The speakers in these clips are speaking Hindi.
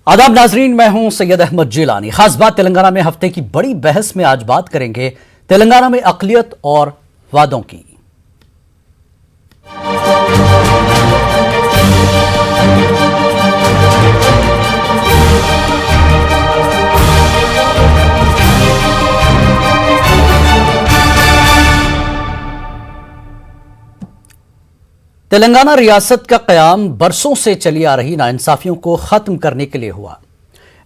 आदाब नाजरीन, मैं हूं सैयद अहमद जिलानी। खास बात तेलंगाना में हफ्ते की बड़ी बहस में आज बात करेंगे तेलंगाना में अक़लियत और वादों की। तेलंगाना रियासत का क़याम बरसों से चली आ रही नाइंसाफियों को ख़त्म करने के लिए हुआ।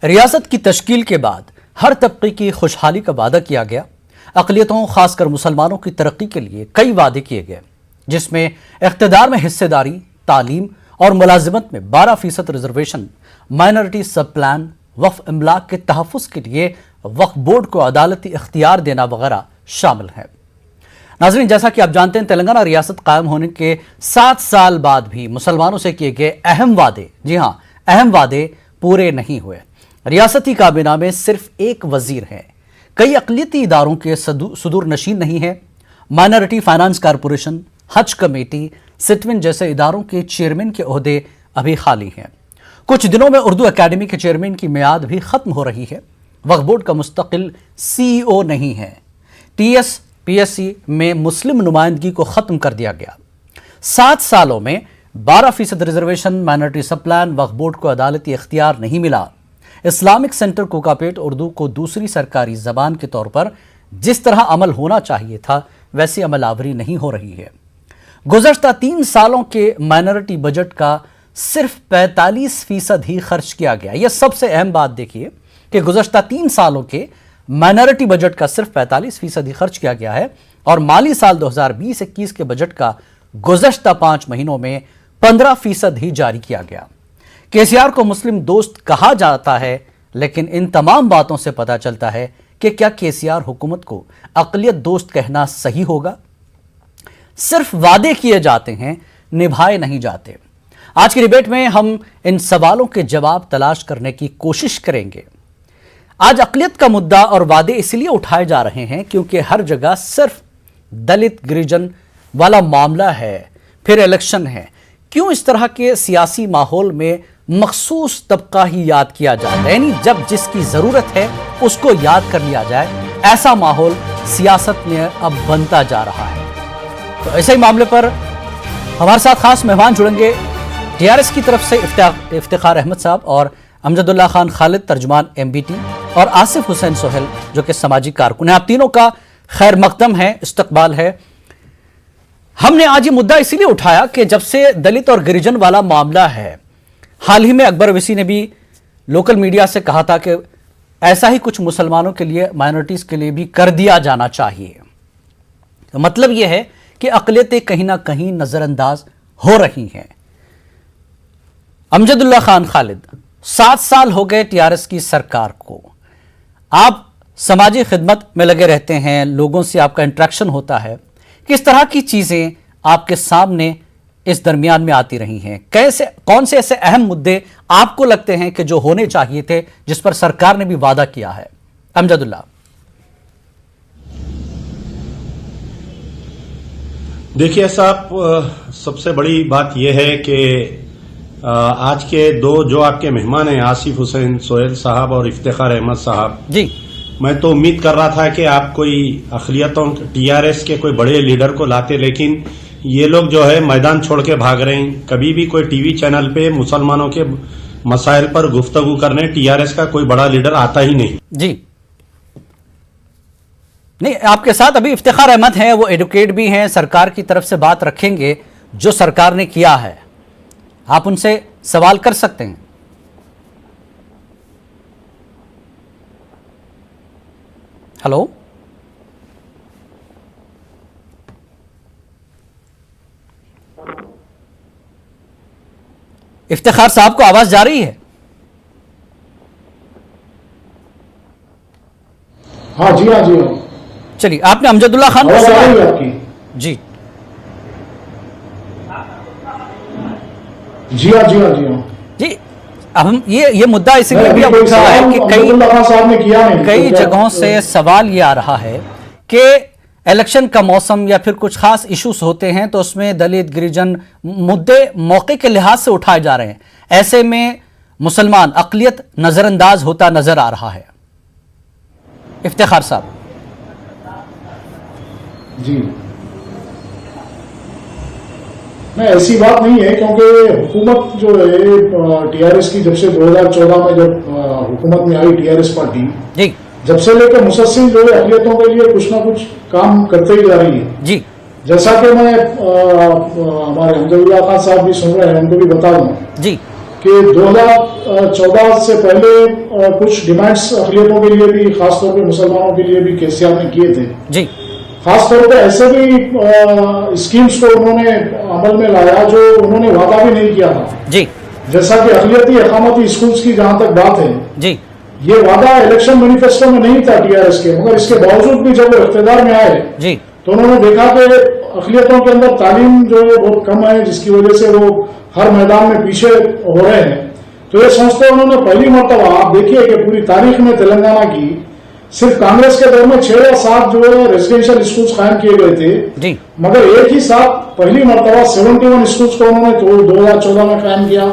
रियासत की तश्कील के बाद हर तबके की खुशहाली का वादा किया गया। अक़लियतों खासकर मुसलमानों की तरक्की के लिए कई वादे किए गए, जिसमें इक़्तिदार में हिस्सेदारी, तालीम और मुलाजिमत में 12% रिजर्वेशन, माइनॉरिटी सब प्लान, वक्फ इमलाक के तहफ़्फ़ुज़ के लिए वक्फ बोर्ड को अदालती इख्तियार देना वगैरह शामिल है। नाज़रीन, जैसा कि आप जानते हैं, तेलंगाना रियासत कायम होने के 7 साल बाद भी मुसलमानों से किए गए अहम वादे, जी हां, अहम वादे पूरे नहीं हुए। रियासती काबीना में सिर्फ एक वजीर है, कई अक़लियती इदारों के सदूर नशीन नहीं है। माइनॉरिटी फाइनेंस कॉरपोरेशन, हज कमेटी, सिटविन जैसे इदारों के चेयरमैन के ओहदे अभी खाली हैं। कुछ दिनों में उर्दू अकेडमी के चेयरमैन की मियाद भी खत्म हो रही है। वक्फ बोर्ड का मुस्तकिल CEO नहीं है। PSC में मुस्लिम नुमाइंदगी को खत्म कर दिया गया। 7 सालों में 12% रिजर्वेशन, माइनॉरिटी सब प्लान, वक्फ बोर्ड को अदालती इख्तियार नहीं मिला। इस्लामिक सेंटर कोकापेट उर्दू को दूसरी सरकारी जबान के तौर पर जिस तरह अमल होना चाहिए था, वैसी अमलावरी नहीं हो रही है। गुज़श्ता 3 सालों के माइनॉरिटी बजट का सिर्फ 45% ही खर्च किया गया। यह सबसे अहम बात देखिए कि गुज़श्ता 3 सालों के माइनॉरिटी बजट का सिर्फ 45% ही खर्च किया गया है और माली साल 2020-21 के बजट का गुज़श्ता 5 महीनों में 15% ही जारी किया गया। KCR को मुस्लिम दोस्त कहा जाता है, लेकिन इन तमाम बातों से पता चलता है कि क्या KCR हुकूमत को अक़लियत दोस्त कहना सही होगा? सिर्फ वादे किए जाते हैं, निभाए नहीं जाते। आज की डिबेट में हम इन सवालों के जवाब तलाश करने की कोशिश करेंगे। आज अक़लियत का मुद्दा और वादे इसलिए उठाए जा रहे हैं क्योंकि हर जगह सिर्फ दलित गिरिजन वाला मामला है, फिर इलेक्शन है। क्यों इस तरह के सियासी माहौल में मखसूस तबका ही याद किया जाता है, यानी जब जिसकी ज़रूरत है उसको याद कर लिया जाए, ऐसा माहौल सियासत में अब बनता जा रहा है। तो ऐसे ही मामले पर हमारे साथ खास मेहमान जुड़ेंगे TRS की तरफ से इफ्तिखार अहमद साहब और अमजदुल्ला खान खालिद, तर्जुमान MBT, और आसिफ हुसैन सोहेल जो कि समाजी कारकुन है। आप तीनों का खैर मकदम है, इस्तकबाल है। हमने आज ये मुद्दा इसीलिए उठाया कि जब से दलित और गिरिजन वाला मामला है, हाल ही में अकबर अवैसी ने भी लोकल मीडिया से कहा था कि ऐसा ही कुछ मुसलमानों के लिए, माइनॉरिटीज के लिए भी कर दिया जाना चाहिए। तो मतलब यह है कि अक़लियतें कहीं ना कहीं नजरअंदाज हो रही हैं। अमजदुल्ला खान खालिद, 7 साल हो गए TRS की सरकार को। आप समाजी खिदमत में लगे रहते हैं, लोगों से आपका इंटरेक्शन होता है। किस तरह की चीज़ें आपके सामने इस दरमियान में आती रही हैं? कौन से ऐसे अहम मुद्दे आपको लगते हैं कि जो होने चाहिए थे, जिस पर सरकार ने भी वादा किया है? अमजदुल्ला। देखिए साहब, सबसे बड़ी बात यह है कि आज के दो जो आपके मेहमान हैं, आसिफ हुसैन सोहेल साहब और इफ्तिखार अहमद साहब जी, मैं तो उम्मीद कर रहा था कि आप कोई अक़लियतों TRS के कोई बड़े लीडर को लाते, लेकिन ये लोग जो है मैदान छोड़ के भाग रहे हैं। कभी भी कोई टीवी चैनल पे मुसलमानों के मसाइल पर गुफ्तगू करने TRS का कोई बड़ा लीडर आता ही नहीं जी। नहीं, आपके साथ अभी इफ्तिखार अहमद हैं, वो एडवोकेट भी हैं, सरकार की तरफ से बात रखेंगे जो सरकार ने किया है। आप उनसे सवाल कर सकते हैं। हेलो, इफ्तिखार साहब को आवाज जा रही है? हाँ जी, हाँ जी। चलिए, आपने अमजदुल्ला खान को सवाल आपकी जी जी हाँ, जी हाँ, जी हाँ जी। अब हम ये मुद्दा इसलिए भी अब उठ रहा है कि कई जगहों से सवाल ये आ रहा है कि इलेक्शन का मौसम या फिर कुछ खास इश्यूज होते हैं तो उसमें दलित गिरिजन मुद्दे मौके के लिहाज से उठाए जा रहे हैं। ऐसे में मुसलमान अक़लियत नजरअंदाज होता नजर आ रहा है। इफ्तिखार साहब जी, नहीं ऐसी बात नहीं है, क्योंकि हुकूमत जो है टीआरएस की जब से 2014 में जब हुकूमत में आई टीआरएस पार्टी जी, जब से लेकर मुसलसिल जो है अक़लियतों के लिए कुछ ना कुछ काम करते ही जा रही है जी। जैसा कि मैं हमारे हमदुल्ला खान साहब भी सुन रहे हैं, उनको भी बता दूं जी कि 2014 से पहले कुछ डिमांड्स अक़लियतों के लिए भी, खासतौर पे मुसलमानों के लिए भी केसीआर ने किए थे जी। खासतौर पे ऐसे भी स्कीम्स को उन्होंने अमल में लाया जो उन्होंने वादा भी नहीं किया था जी जैसा कि अक़लियती अक़ामती स्कूल्स की जहां तक बात है, जी ये वादा इलेक्शन मैनिफेस्टो में नहीं था टीआरएस के, मगर इसके बावजूद भी जब वो इख्तियार में आए जी तो उन्होंने देखा कि अक़लियतों के अंदर तालीम जो है बहुत कम है, जिसकी वजह से वो हर मैदान में पीछे हो रहे हैं। तो ये सोचते उन्होंने पहली मरतबा, आप देखिए कि पूरी तारीख में तेलंगाना की सिर्फ कांग्रेस के दौर में 6 या 7 जो है रेजिडेंशियल स्कूल्स कायम किए गए थे जी, मगर एक ही साथ पहली मरतबा 71 स्कूल्स को उन्होंने 2014 में कायम किया।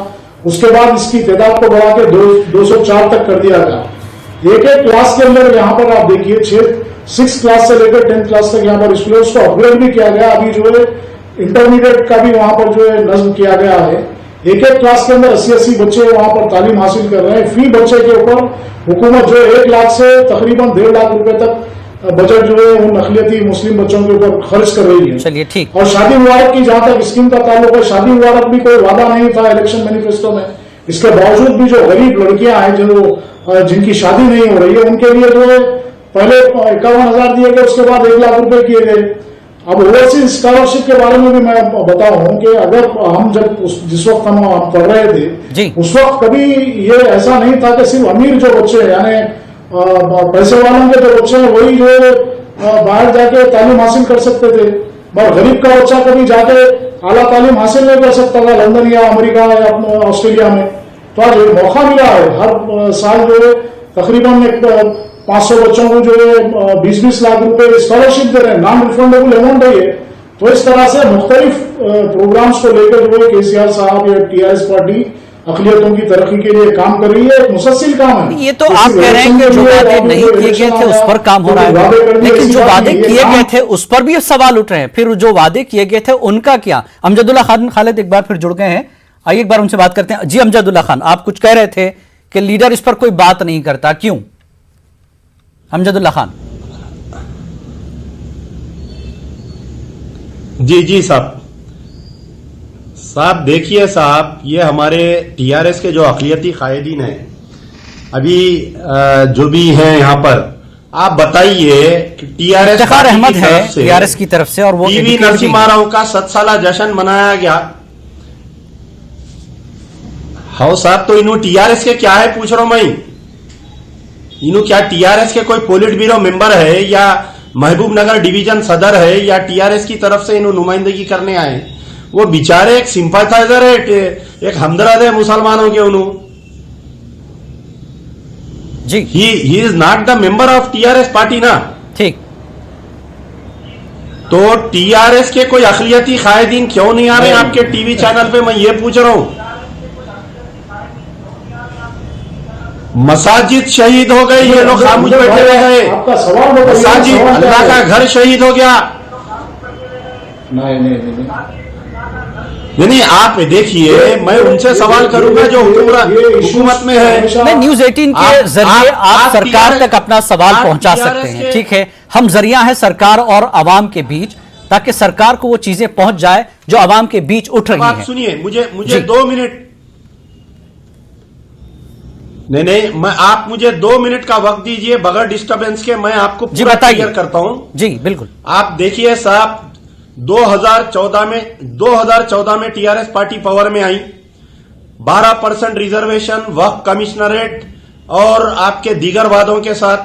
उसके बाद इसकी तादाद को बढ़ा के 204 तक कर दिया गया। एक एक क्लास के अंदर यहाँ पर आप देखिए 6 क्लास से लेकर 10th क्लास तक यहाँ पर स्कूल्स को अपग्रेड भी किया गया। अभी जो है इंटरमीडिएट का भी वहां पर जो है नज्म किया गया है। एक एक क्लास के अंदर 80-80 बच्चे वहां पर तालीम हासिल कर रहे हैं। फी बच्चे के ऊपर हुकूमत जो है 1 लाख से तकरीबन 1.5 लाख रुपए तक बजट जो है उन अक़लियती मुस्लिम बच्चों के ऊपर खर्च कर रही है। चलिए ठीक। और शादी मुबारक की जहां तक स्कीम का ताल्लुक है, शादी मुबारक भी कोई वादा नहीं था इलेक्शन मैनिफेस्टो में। इसके बावजूद भी जो गरीब लड़कियां हैं जिनकी शादी नहीं हो रही है, उनके लिए जो है पहले 51,000 दिए गए, उसके बाद 1 लाख रुपए किए गए। अब ओवरसीज स्कॉलरशिप के बारे में भी मैं बताऊं कि अगर हम जब जिस वक्त हम पढ़ रहे थे उस वक्त कभी ये ऐसा नहीं था कि सिर्फ अमीर जो बच्चे हैं यानी पैसे वालों के जो बच्चे हैं वही जो बाहर जाके तालीम हासिल कर सकते थे, मगर गरीब का बच्चा कभी जाके आला तालीम हासिल नहीं कर सकता था लंदन या अमेरिका या ऑस्ट्रेलिया में। तो आज मौका मिला है, हर साल जो है तकरीबन 500 बच्चों को जो है 20-20 लाख रुपए स्कॉलरशिप दे रहे हैं, नॉन रिफंडेबल अमाउंट है ये। तो इस तरह से मुख्तलिफ प्रोग्राम्स को लेकर जो है केसीआर साहब या टीआरएस पार्टी अक़लियतों की तरक्की के लिए काम कर रही है। एक मुसलसिल काम है। ये तो आप कह रहे हैं कि जो वादे नहीं किए गए थे उस पर काम हो रहा है, लेकिन जो वादे किए गए थे उस पर भी सवाल उठ रहे हैं। फिर जो वादे किए गए थे उनका क्या? अमजदुल्ला खान खालिद एक बार फिर जुड़ गए हैं, आइए एक बार उनसे बात करते हैं। जी अमजदुल्ला खान, आप कुछ कह रहे थे कि लीडर इस पर कोई बात नहीं करता, क्यों? अमजदुल्ला खान जी साहब देखिए साहब, ये हमारे टीआरएस के जो अक़लियती कायदीन हैं अभी जो भी हैं यहाँ पर, आप बताइए टीआरएस अहमद है टीआरएस की तरफ से और वो टीवी नरसिम्हा राव का 7 साला जश्न मनाया गया। हाँ साहब, तो इन्हों टीआरएस के क्या है पूछ रहा हूं मैं, इन्हों क्या टीआरएस के कोई पोलिट ब्यूरो मेंबर है या महबूब नगर डिवीजन सदर है या टीआरएस की तरफ से इन्हों नुमाइंदगी करने आए? वो बेचारे एक सिंपैथाइजर है, एक हमदर्द है मुसलमानों के। उन्हों जी he is not the member of TRS party ना। ठीक, तो टीआरएस के कोई अक़लियती कायदीन क्यों नहीं आ रहे आपके टीवी चैनल पे, मैं ये पूछ रहा हूं। मसाजिद शहीद हो गई, ये लोग खामोश बैठे रह गए। आपका सवाल मसाजिद, अल्लाह का घर शहीद हो गया। नहीं यानी आप देखिए, मैं उनसे सवाल करूंगा जो हुकूमत में है। मैं न्यूज 18 के जरिए आप सरकार तक अपना सवाल पहुंचा सकते हैं, ठीक है? हम जरिया है सरकार और अवाम के बीच, ताकि सरकार को वो चीजें पहुंच जाए जो अवाम के बीच उठ रही हैं। सुनिए, मुझे 2 मिनट, नहीं, आप मुझे 2 मिनट का वक्त दीजिए बगैर डिस्टरबेंस के, मैं आपको पूरा क्लियर करता हूं। जी बिल्कुल। आप देखिए साहब, 2014 में टीआरएस पार्टी पावर में आई, 12% रिजर्वेशन, वक्फ कमिश्नरेट और आपके दीगर वादों के साथ।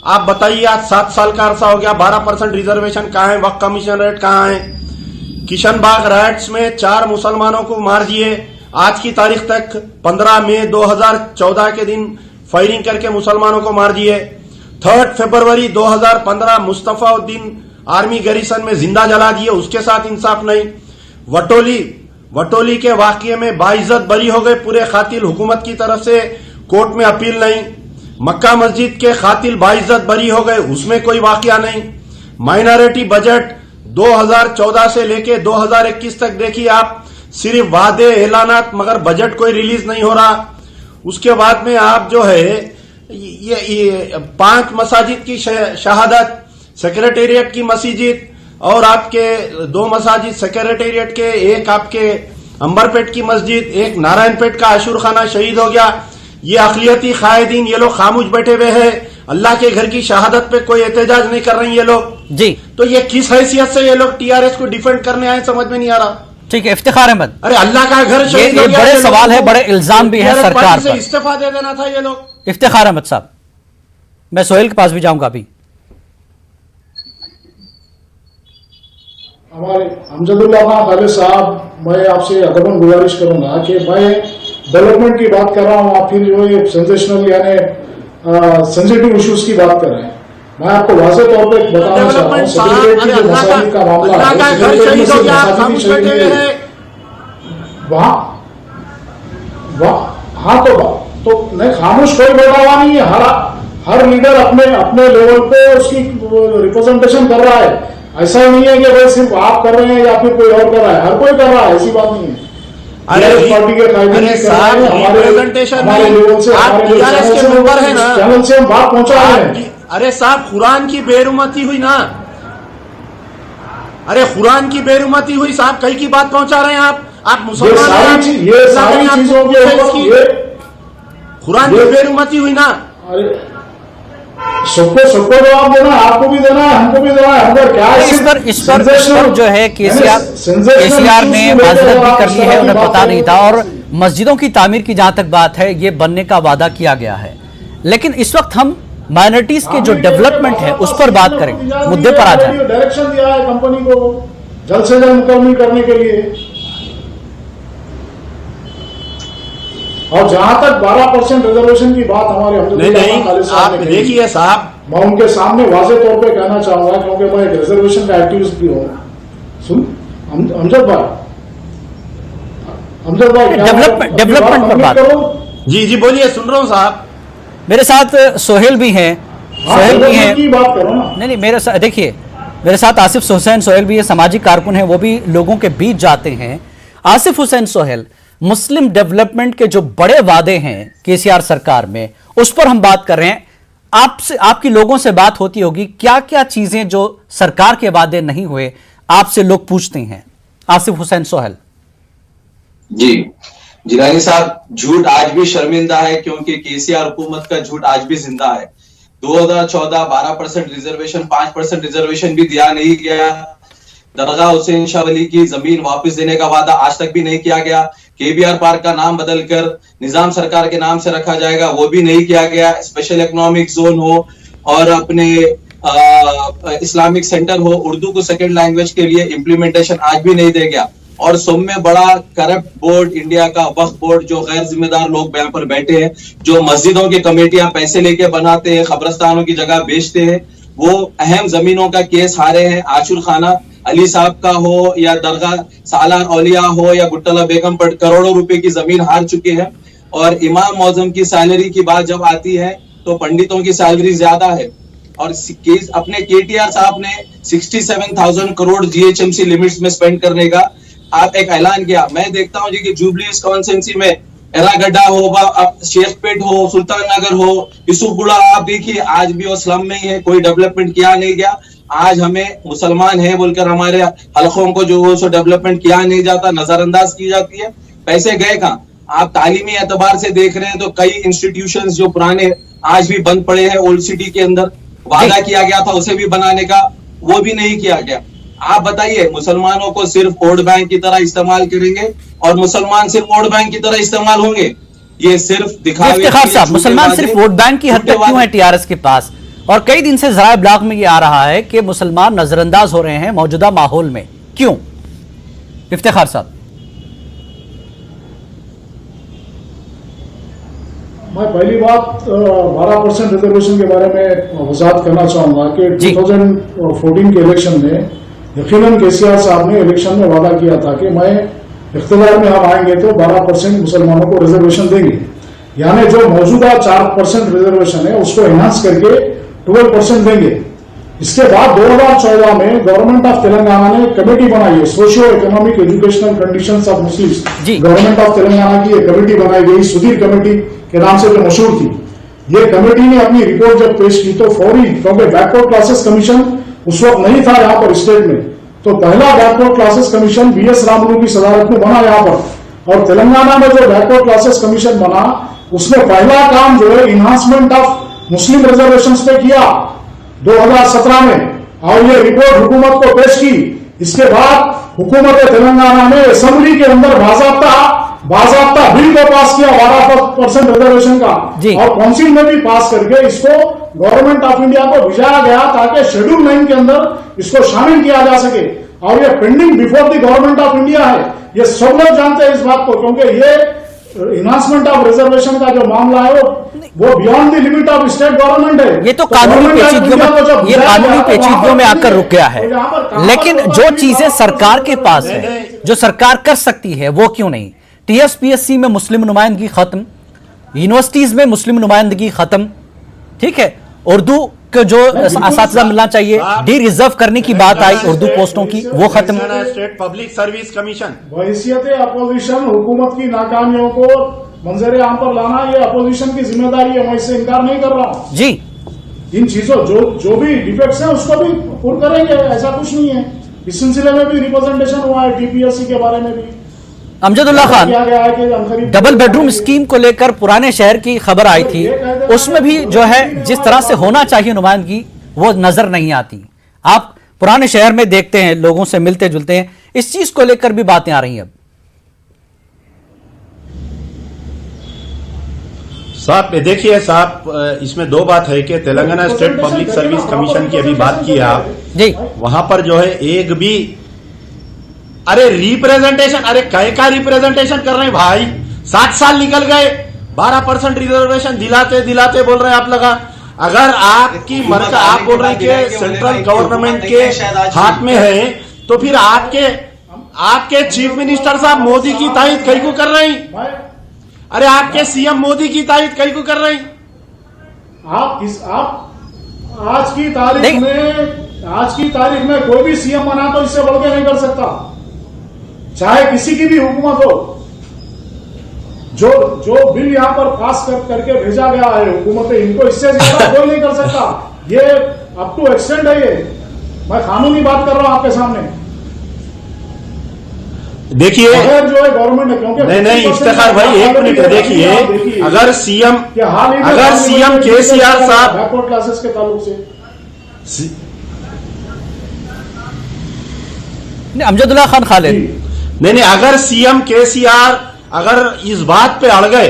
आप बताइए, आज 7 साल का अरसा हो गया, 12% रिजर्वेशन कहां है, वक्फ कमिश्नरेट कहां है? किशनबाग राइट्स में 4 मुसलमानों को मार दिए। आज की तारीख तक 15 मई 2014 के दिन फायरिंग करके मुसलमानों को मार दिए। 3 फरवरी 2015 मुस्तफाउद्दीन आर्मी गैरिसन में जिंदा जला दिए, उसके साथ इंसाफ नहीं। वटोली वटोली के वाकये में बाइज्जत बरी हो गए पूरे कातिल, हुकूमत की तरफ से कोर्ट में अपील नहीं। मक्का मस्जिद के कातिल बाइज्जत बरी हो गए, उसमें कोई वाकया नहीं। माइनॉरिटी बजट 2014 से लेके 2021 तक देखिए आप, सिर्फ वादे ऐलानात, मगर बजट कोई रिलीज नहीं हो रहा। उसके बाद में आप जो है ये 5 मसाजिद की शहादत, सेक्रेटेरिएट की मस्जिद और आपके 2 मसाजिद सेक्रेटेरिएट के, एक आपके अंबरपेट की मस्जिद, एक नारायणपेट का आशूर खाना शहीद हो गया। ये अकलियती कायदीन, ये लोग खामोश बैठे हुए हैं, अल्लाह के घर की शहादत पे कोई एहतजाज नहीं कर रहे हैं ये लोग जी। तो ये किस हैसियत से ये लोग टीआरएस को डिफेंड करने आए, समझ में नहीं आ रहा। ठीक है, इफ्तिखार अहमद, अरे अल्लाह का घर शहीद हो गया, बड़े सवाल है, बड़े इल्जाम भी है सरकार पर। इस्तीफा दे देना था ये लोग। इफ्तिखार अहमद साहब, मैं सोहेल के पास भी जाऊंगा अभी। हमारे अमजदुल्लाह खान खालिद साहब, मैं आपसे अदबन गुजारिश करूंगा कि मैं डेवलपमेंट की बात कर रहा हूं, आप फिर जो ये सेंसेशनल यानी सेंसिटिव इश्यूज की बात कर रहे हैं। मैं आपको वाज़ेह तौर पे बताना चाहता हूँ, सेक्रेटरीट की जो मसाजिद का मामला है, सेक्रेटरीट में मसाजिद शहीद है वहां, हाँ तो नहीं, खामोश कोई बैठा हुआ नहीं है। हर लीडर अपने लेवल पे उसकी रिप्रेजेंटेशन कर रहा है। ऐसा ही नहीं है कि भाई सिर्फ आप कर रहे हैं या फिर कोई और कर रहा है, हर कोई कर रहा है, ऐसी बात नहीं है। पार्टी के हमारे लेवल से, चैनल से हम बात पहुंचा रहे हैं। अरे साहब, कुरान की बेरुमती हुई ना, अरे कुरान की बेरुमती हुई साहब, कहीं की बात पहुंचा रहे हैं आप मुसलमान, ये सारी चीजों के कुरान की बेरुमती हुई ना। अरे सबको जवाब देना, आपको भी देना है, हमको भी देना है। हमको क्या है, इस पर जो है केसीआर ने माजरत भी कर ली है, उन्हें पता नहीं था। और मस्जिदों की तामीर की जहां तक बात है, ये बनने का वादा किया गया है, लेकिन इस वक्त हम माइनॉरिटीज के जो डेवलपमेंट है उस पर बात करें, मुद्दे पर आ जाए। डायरेक्शन दिया है कंपनी को जल्द से जल्द मुकम्मल करने के लिए। और जहां तक 12% रिजर्वेशन की बात हमारे आप देखिए साहब, मैं उनके सामने वाज़ेह तौर पे कहना चाहूंगा, क्योंकि मैं एक रिजर्वेशन का एक्टिविस्ट भी हूँ। अमजद भाई डेवलपमेंट पर बात करो। जी बोलिए, सुन रहा हूँ साहब। मेरे साथ सोहेल भी हैं, सोहेल भी हैं, की बात करो ना। नहीं मेरे साथ देखिए, मेरे साथ आसिफ हुसैन सोहेल भी है, सामाजिक कारकुन है, वो भी लोगों के बीच जाते हैं। आसिफ हुसैन सोहेल, मुस्लिम डेवलपमेंट के जो बड़े वादे हैं केसीआर सरकार में, उस पर हम बात कर रहे हैं। आपसे, आपकी लोगों से बात होती होगी, क्या क्या चीजें जो सरकार के वादे नहीं हुए आपसे लोग पूछते हैं। आसिफ हुसैन सोहेल जी। जिलानी साहब, झूठ आज भी शर्मिंदा है, क्योंकि केसीआर हुकूमत का झूठ आज भी जिंदा है। 2014 12% रिजर्वेशन, 5% रिजर्वेशन भी दिया नहीं गया। दरगाह हुसैन शाह वली की जमीन वापस देने का वादा आज तक भी नहीं किया गया। केबीआर पार्क का नाम बदलकर निजाम सरकार के नाम से रखा जाएगा, वो भी नहीं किया गया। स्पेशल इकोनॉमिक जोन हो और अपने इस्लामिक सेंटर हो, उर्दू को सेकंड लैंग्वेज के लिए इम्प्लीमेंटेशन आज भी नहीं दे गया। और सब में बड़ा करप्ट बोर्ड, इंडिया का वक्फ बोर्ड, जो गैर जिम्मेदार लोग यहाँ पर बैठे हैं, जो मस्जिदों की कमेटियां पैसे लेके बनाते हैं, कब्रस्तानों की जगह बेचते हैं, वो अहम जमीनों का केस हारे हैं। आशुर खाना अली साहब का हो या दरगाह सालार औलिया हो या गुट्टला बेगम पर करोड़ों रुपए की जमीन हार चुके हैं। और इमाम मौजम की सैलरी की बात जब आती है तो पंडितों की सैलरी ज्यादा है। और अपने केटीआर साहब ने 67,000 करोड़ जीएचएमसी लिमिट्स में स्पेंड करने का आप एक ऐलान किया। मैं देखता हूँ जी कि जुबली कॉन्स्टिट्यूंसी में एरागड्डा हो, शेखपेट हो, सुल्तान नगर हो, यूसुफगुड़ा, आप देखिए आज भी वो स्लम में ही है, कोई डेवलपमेंट किया नहीं गया। आज हमें मुसलमान है बोलकर हमारे हलकों को जो सो डेवलपमेंट किया नहीं जाता, नजरअंदाज की जाती है। पैसे गए कहाँ? आप तालीमी एतबार से देख रहे हैं तो कई इंस्टीट्यूशंस जो पुराने आज भी बंद पड़े हैं। ओल्ड सिटी के अंदर वादा किया गया था उसे भी बनाने का, वो भी नहीं किया गया। आप बताइए, मुसलमानों को सिर्फ वोट बैंक की तरह इस्तेमाल करेंगे और मुसलमान सिर्फ वोट बैंक की तरह इस्तेमाल होंगे? ये सिर्फ दिखावे। मुसलमान सिर्फ वोट बैंक की हद तक क्यों है टीआरएस के पास? और कई दिन से जराए ब्लॉग में ये आ रहा है कि मुसलमान नजरअंदाज हो रहे हैं मौजूदा माहौल में, क्यों? इफ्तिखार साहब, मैं पहली बात 12% रिजर्वेशन के बारे में वजाहत करना चाहूंगा कि 2014 के इलेक्शन में यकीनन केसीआर साहब ने इलेक्शन में वादा किया था कि मैं इख्तियार में हम आएंगे तो 12% मुसलमानों को रिजर्वेशन देंगे, यानी जो मौजूदा 4% रिजर्वेशन है उसको एनहांस करके 12% देंगे। इसके बाद 2014 में गवर्नमेंट ऑफ तेलंगाना ने कमेटी बनाई है, socio economic educational conditions of Muslims. Government of Telangana की एक कमेटी बनाई गई, सुधीर कमेटी के नाम से जो मशहूर थी। ये कमेटी ने अपनी रिपोर्ट जब पेश की तो फौरी, क्योंकि बैकवर्ड क्लासेस कमीशन उस वक्त नहीं था यहाँ पर स्टेट में, तो पहला backward classes commission BS Ramulu की सदारत में बना यहाँ पर। और तेलंगाना में जो बैकवर्ड क्लासेस कमीशन बना उसने पहला काम जो है इन्हांसमेंट ऑफ मुस्लिम रिजर्वेशन पे किया 2017 में, और ये रिपोर्ट हुकूमत को पेश की। इसके बाद हुकूमत तेलंगाना ने असेंबली के अंदर बाजाब्ता बिल को पास किया 12% रिजर्वेशन का, और काउंसिल में भी पास करके इसको गवर्नमेंट ऑफ इंडिया को भिजाया गया ताकि शेड्यूल 9 के अंदर इसको शामिल किया जा सके। और ये pending before the government of India है, ये सब लोग जानते हैं इस बात को, क्योंकि ये इन्हांसमेंट ऑफ रिजर्वेशन का जो मामला है वो beyond the limit of state government है। ये तो कानूनी पेचीदगियों में आकर रुक गया है, लेकिन जो चीजें सरकार के पास है, जो सरकार कर सकती है, वो क्यों नहीं? TSPSC में मुस्लिम नुमाइंदगी खत्म, यूनिवर्सिटीज में मुस्लिम नुमाइंदगी खत्म, ठीक है, उर्दू के जो असातिज़ा मिलना चाहिए, डी रिजर्व करने की बात आई उर्दू पोस्टों की, वो खत्म। स्टेट पब्लिक सर्विस कमीशन बहैसियत अपोजिशन हुकूमत की नाकामियों को मंजर आम पर लाना ये अपोजिशन की जिम्मेदारी है, मैं इससे इनकार नहीं कर रहा हूं जी। इन चीजों जो भी डिफेक्ट्स हैं उसको भी पूर्ण करेंगे, ऐसा कुछ नहीं है। इस सिलसिले में भी रिप्रेजेंटेशन हुआ है, TPSC के बारे में भी। Amjadullah Khan, double bedroom scheme को लेकर पुराने शहर की खबर आई थी, उसमें भी जो है जिस तरह से होना चाहिए नुमाइंदगी वो नजर नहीं आती। आप पुराने शहर में देखते हैं, लोगों से मिलते जुलते हैं, इस चीज को लेकर भी बातें आ रही हैं। अब साहब देखिए साहब, इसमें दो बात है कि Telangana state public service commission की अभी बात की आप जी, वहां पर जो है एक भी अरे रिप्रेजेंटेशन, अरे कई का रिप्रेजेंटेशन कर रहे हैं भाई, 7 साल निकल गए, 12% रिजर्वेशन दिलाते दिलाते बोल रहे हैं आप लगा। अगर आपकी मर्जी, आप बोल रहे हैं कि सेंट्रल गवर्नमेंट के हाथ में है, तो फिर आपके चीफ मिनिस्टर साहब मोदी की तायद कई को कर रहे हैं? अरे आपके CM मोदी की तायद कई को कर रहे हैं? आप आज की तारीख में कोई भी CM बना तो इससे बढ़ के नहीं कर सकता, चाहे किसी की भी हुकूमत हो। जो बिल यहाँ पर पास करके भेजा गया है हुकूमत, इनको इससे ज्यादा कोई नहीं कर सकता। ये अप टू एक्सटेंड है, ये मैं कानूनी बात कर रहा हूं आपके सामने। देखिए जो है गवर्नमेंट है, क्योंकि नहीं इफ्तिखार भाई एक मिनट देखिए, अगर CM KCR साहब बैकवर्ड क्लासेस के ताल्लुक से अमजदुल्ला खान खालिद, नहीं, अगर CM KCR अगर इस बात पे अड़ गए,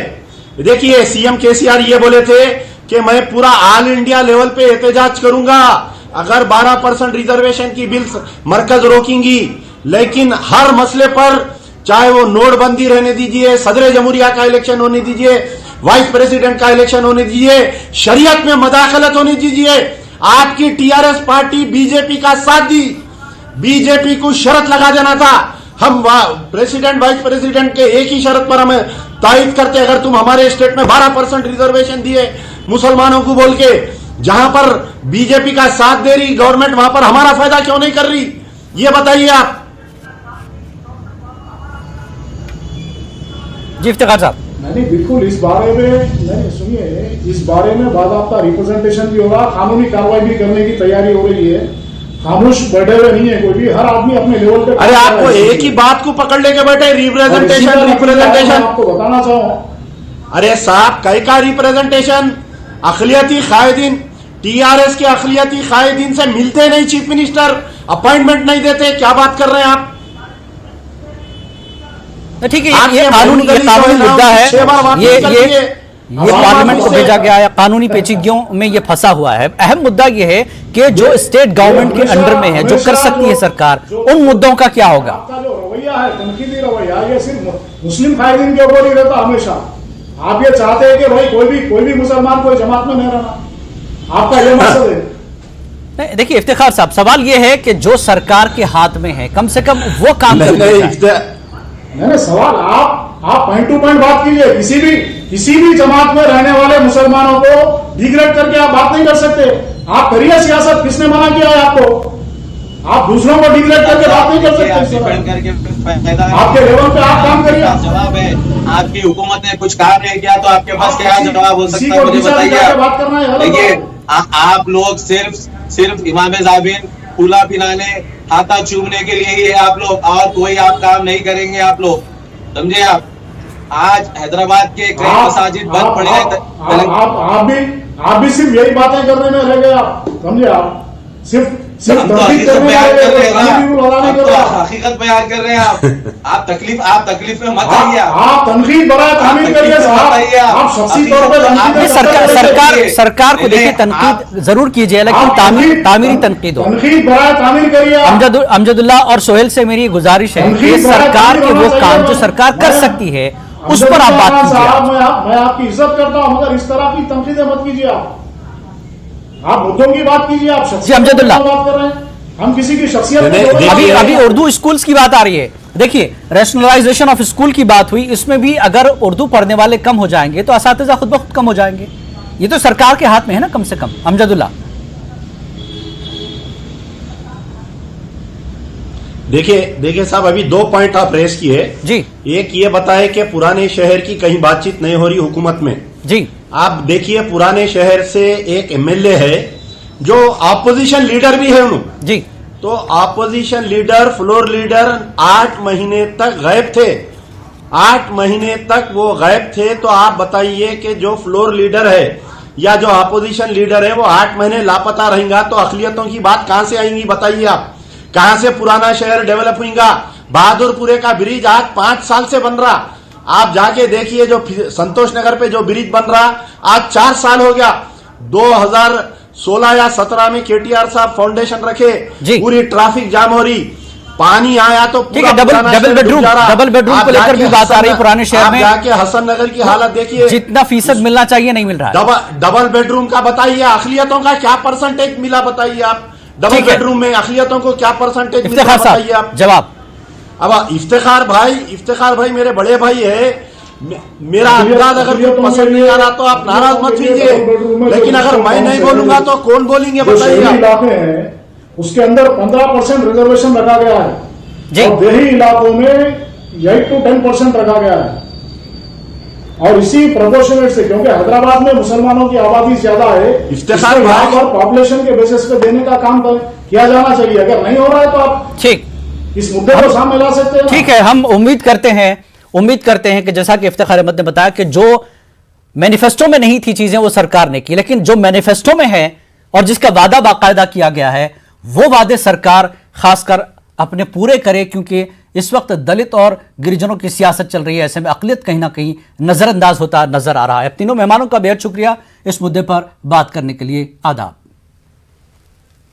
देखिए CM KCR ये बोले थे कि मैं पूरा ऑल इंडिया लेवल पे एहतजाज करूंगा अगर 12% रिजर्वेशन की बिल मरकज रोकेंगी, लेकिन हर मसले पर, चाहे वो नोटबंदी रहने दीजिए, सदर जमहूरिया का इलेक्शन होने दीजिए, वाइस प्रेसिडेंट का इलेक्शन होने दीजिए, शरीयत में मदाखलत होने दीजिए, आपकी TRS पार्टी BJP का साथ दी, BJP को शर्त लगा देना था, हम प्रेसिडेंट वाइस प्रेसिडेंट के एक ही शर्त पर हमें तायद करते, अगर तुम हमारे स्टेट में 12% रिजर्वेशन दिए मुसलमानों को बोल के, जहां पर BJP का साथ दे रही गवर्नमेंट, वहां पर हमारा फायदा क्यों नहीं कर रही, ये बताइए आप। जी इफ्तिखार साहब, नहीं बिल्कुल, इस बारे में नहीं, सुनिए, इस बारे में बाकायदा रिप्रेजेंटेशन भी होगा, कानूनी कार्रवाई भी करने की तैयारी हो रही है। खामोश बैठे हुए नहीं है कोई भी, हर आदमी अपने लेवल पे। अरे आपको एक ही बात को पकड़ लेके बैठे, रिप्रेजेंटेशन आपको बताना चाहूँ। अरे साहब कई का रिप्रेजेंटेशन, अखिलियती कायदीन, TRS के अखिलियती कायदीन से मिलते नहीं चीफ मिनिस्टर, अपॉइंटमेंट नहीं देते, क्या बात कर रहे हैं आप? ठीक है, ये कानूनी मुद्दा है, ये पार्लियामेंट को भेजा गया है, कानूनी पेचीदगियों में ये फंसा हुआ है। अहम मुद्दा ये है कि जो स्टेट गवर्नमेंट के अंडर में है, जो कर सकती है सरकार, उन मुद्दों का क्या होगा? आपका जो रवैया है, तनकीदी रवैया, ये सिर्फ मुस्लिम कायदीन के ऊपर ही रहता हमेशा। आप ये चाहते हैं कि भाई कोई भी मुसलमान कोई जमात में नहीं रहना, आपका ये मकसद है? नहीं, देखिए इफ्तिखार साहब, सवाल ये है कि जो सरकार के हाथ में है, कम से कम वो काम करना चाहिए। मैंने सवाल आप पॉइंट टू पॉइंट बात कीजिए। किसी भी जमात में रहने वाले मुसलमानों को डिग्रेड करके आप बात नहीं कर सकते। आप करिए सियासत, किसने मना किया है आपको? आप दूसरों को डिग्रेड करके बात नहीं कर सकते। आपके लेवल पे आप काम करिए। जवाब है, आपकी हुकूमत ने कुछ काम नहीं किया तो आपके पास क्या जवाब हो सकता है, मुझे बताइए। देखिए, आप लोग सिर्फ इमाम ज़ाबिन फूला पिलाने, हाथा चूमने के लिए ही आप लोग, और कोई आप काम नहीं करेंगे आप लोग, समझे आप? आज हैदराबाद के कई मसाजिद बंद पड़े हैं। आप भी सिर्फ यही बातें करने में रह गए, आप समझे? आप सिर्फ हकीकत बयान कर रहे हैं आप तकलीफ में मत आइए। आप तनकीद बड़ा तामील करिए साहब। आप शख्सी तौर पर सरकार को देखिए, तनकीद जरूर कीजिए, लेकिन तामीरी तनकीद हो। तनकीद बड़ा तामील करिए। अमजदुल्लाह और सोहेल से मेरी गुजारिश है कि सरकार के वो काम जो सरकार कर सकती है उस पर आप बात कीजिए। मैं आपकी इज्जत करता हूं, मगर इस तरह की तनकीदें मत कीजिए। आप मुद्दों की बात कीजिए। आप अमजदुल्लाह बात कर रहे हैं, हम किसी की शख्सियत अभी उर्दू स्कूल्स की बात आ रही है। देखिए, रैशनलाइजेशन ऑफ स्कूल की बात हुई, इसमें भी अगर उर्दू पढ़ने वाले कम हो जाएंगे तो असातिज़ा खुद ब खुद कम हो जाएंगे। ये तो सरकार के हाथ में है ना, कम से कम। अमजदुल्लाह, देखिए साहब, अभी 2 पॉइंट आप रेस किए जी। एक ये बताए कि पुराने शहर की कहीं बातचीत नहीं हो रही हुकूमत में जी। आप देखिए, पुराने शहर से एक एमएलए है जो ऑपोजिशन लीडर भी है उन्होंने जी। तो ऑपोजिशन लीडर, फ्लोर लीडर 8 महीने तक गायब थे। 8 महीने तक वो गायब थे। तो आप बताइए कि जो फ्लोर लीडर है या जो ऑपोजिशन लीडर है वो 8 महीने लापता रहेगा तो अकलियतों की बात कहां से आएंगी? बताइए आप, कहां से पुराना शहर डेवलप होगा? बहादुरपुरे का ब्रिज आज 5 साल से बन रहा। आप जाके देखिए, जो संतोष नगर पे जो ब्रिज बन रहा आज 4 साल हो गया। 2016 या 17 में केटीआर साहब फाउंडेशन रखे, पूरी ट्रैफिक जाम हो रही, पानी आया तो ठीक है। डबल बेडरूम को लेकर भी बात आ रही है पुराने शहर में। जाके हसन नगर की हालत देखिए, जितना फीसद मिलना चाहिए नहीं मिल रहा है। डबल बेडरूम का बताइए, अकलियतों का क्या परसेंटेज मिला बताइए आप? डबल बेडरूम में अकलियतों को क्या परसेंटेज मिला बताइए आप? जवाब। अब इफ्तिखार भाई मेरे बड़े भाई है। मेरा अंदाज अगर कोई पसंद नहीं आ रहा तो आप नाराज मत कीजिए, लेकिन अगर मैं नहीं बोलूंगा तो कौन बोलेंगे बताइए? इलाके हैं उसके अंदर 15% रिजर्वेशन रखा गया है और देही इलाकों में 8 to 10% रखा गया है। और इसी प्रोपोर्शनेट से, क्योंकि हैदराबाद में मुसलमानों की आबादी ज्यादा है, इफ्तिखार भाई और पॉपुलेशन के बेसिस पे देने का काम किया जाना चाहिए। अगर नहीं हो रहा है तो आप ठीक इस मुद्दे को सामने ला सकते हैं। ठीक है, हम उम्मीद करते हैं कि जैसा कि इफ्तिखार अहमद ने बताया कि जो मैनिफेस्टो में नहीं थी चीजें वो सरकार ने की, लेकिन जो मैनिफेस्टो में है और जिसका वादा बाकायदा किया गया है वो वादे सरकार खासकर अपने पूरे करे, क्योंकि इस वक्त दलित और गिरिजनों की सियासत चल रही है। ऐसे में अक़लियत कहीं ना कहीं नजरअंदाज होता नजर आ रहा है। अब तीनों मेहमानों का बेहद शुक्रिया इस मुद्दे पर बात करने के लिए। आदाब।